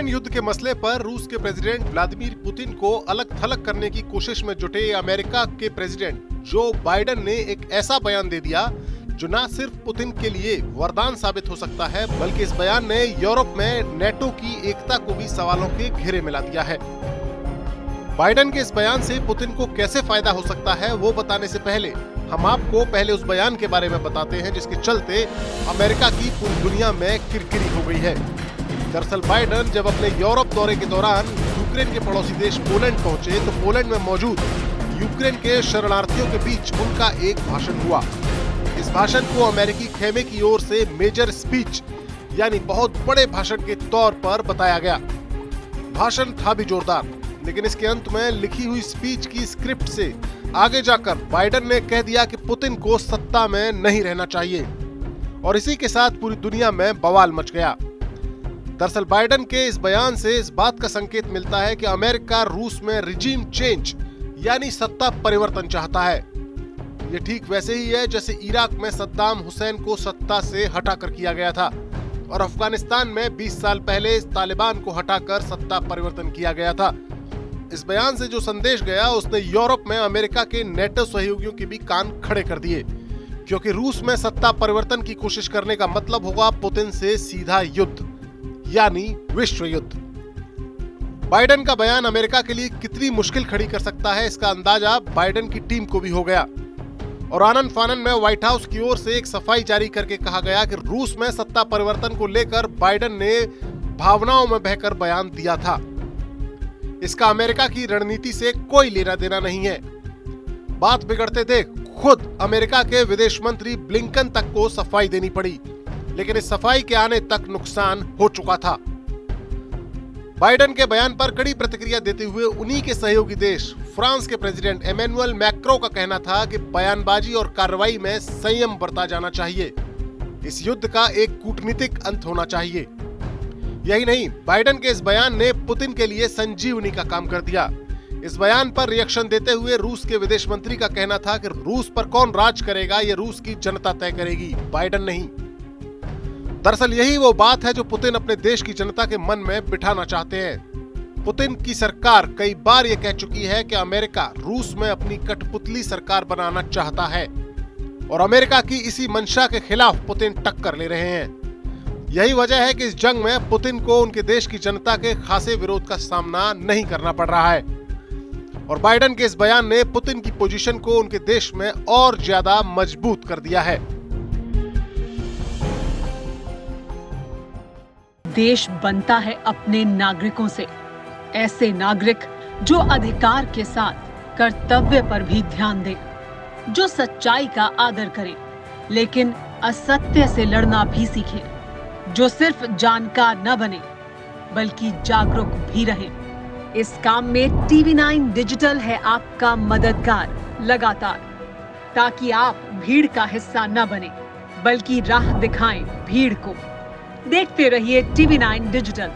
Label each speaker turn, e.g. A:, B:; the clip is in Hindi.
A: यूक्रेन युद्ध के मसले पर रूस के प्रेसिडेंट व्लादिमीर पुतिन को अलग थलग करने की कोशिश में जुटे अमेरिका के प्रेसिडेंट जो बाइडेन ने एक ऐसा बयान दे दिया जो न सिर्फ पुतिन के लिए वरदान साबित हो सकता है, बल्कि इस बयान ने यूरोप में नेटो की एकता को भी सवालों के घेरे में ला दिया है। बाइडेन के इस बयान से पुतिन को कैसे फायदा हो सकता है वो बताने से पहले हम आपको पहले उस बयान के बारे में बताते हैं जिसके चलते अमेरिका की पूरी दुनिया में किरकिरी हो गई है। दरअसल बाइडेन जब अपने यूरोप दौरे के दौरान यूक्रेन के पड़ोसी देश पोलैंड पहुंचे तो पोलैंड में मौजूद यूक्रेन के शरणार्थियों के बीच उनका एक भाषण हुआ। इस भाषण को अमेरिकी खेमे की ओर से मेजर स्पीच यानी बहुत बड़े भाषण के तौर पर बताया गया। भाषण था भी जोरदार, लेकिन इसके अंत में लिखी हुई स्पीच की स्क्रिप्ट से आगे जाकर बाइडेन ने कह दिया कि पुतिन को सत्ता में नहीं रहना चाहिए और इसी के साथ पूरी दुनिया में बवाल मच गया। दरअसल बाइडेन के इस बयान से इस बात का संकेत मिलता है कि अमेरिका रूस में रिजीम चेंज यानी सत्ता परिवर्तन चाहता है। ये ठीक वैसे ही है जैसे इराक में सद्दाम हुसैन को सत्ता से हटाकर किया गया था और अफगानिस्तान में 20 साल पहले तालिबान को हटाकर सत्ता परिवर्तन किया गया था। इस बयान से जो संदेश गया उसने यूरोप में अमेरिका के नेटो सहयोगियों के भी कान खड़े कर दिए, क्योंकि रूस में सत्ता परिवर्तन की कोशिश करने का मतलब होगा पुतिन से सीधा युद्ध यानी विश्व युद्ध। बाइडेन का बयान अमेरिका के लिए कितनी मुश्किल खड़ी कर सकता है इसका अंदाजा बाइडेन की टीम को भी हो गया और आनन फानन में व्हाइट हाउस की ओर से एक सफाई जारी करके कहा गया कि रूस में सत्ता परिवर्तन को लेकर बाइडेन ने भावनाओं में बहकर बयान दिया था। इसका अमेरिका की रणनीति से कोई लेना देना नहीं है। बात बिगड़ते देख खुद अमेरिका के विदेश मंत्री ब्लिंकन तक को सफाई देनी पड़ी, लेकिन इस सफाई के आने तक नुकसान हो चुका था। बाइडेन के बयान पर कड़ी प्रतिक्रिया देते हुए उन्हीं के सहयोगी देश फ्रांस के प्रेसिडेंट इमैनुअल मैक्रों का कहना था कि बयानबाजी और कार्रवाई में संयम बरता जाना चाहिए। इस युद्ध का एक कूटनीतिक अंत होना चाहिए। यही नहीं, बाइडेन के इस बयान ने पुतिन के लिए संजीवनी का काम कर दिया। इस बयान पर रिएक्शन देते हुए रूस के विदेश मंत्री का कहना था कि रूस पर कौन राज करेगा ये रूस की जनता तय करेगी, बाइडेन नहीं। दरअसल यही वो बात है जो पुतिन अपने देश की जनता के मन में बिठाना चाहते हैं। पुतिन की सरकार कई बार ये कह चुकी है कि अमेरिका रूस में अपनी कठपुतली सरकार बनाना चाहता है और अमेरिका की इसी मंशा के खिलाफ पुतिन टक्कर ले रहे हैं। यही वजह है कि इस जंग में पुतिन को उनके देश की जनता के खासे विरोध का सामना नहीं करना पड़ रहा है और बाइडेन के इस बयान ने पुतिन की पोजीशन को उनके देश में और ज्यादा मजबूत कर दिया है।
B: देश बनता है अपने नागरिकों से, ऐसे नागरिक जो अधिकार के साथ कर्तव्य पर भी ध्यान दें, जो सच्चाई का आदर करें लेकिन असत्य से लड़ना भी सीखें, जो सिर्फ जानकार न बने बल्कि जागरूक भी रहें। इस काम में TV9 डिजिटल है आपका मददगार लगातार, ताकि आप भीड़ का हिस्सा न बने बल्कि राह दिखाएं भीड़ को। देखते रहिए TV9 डिजिटल।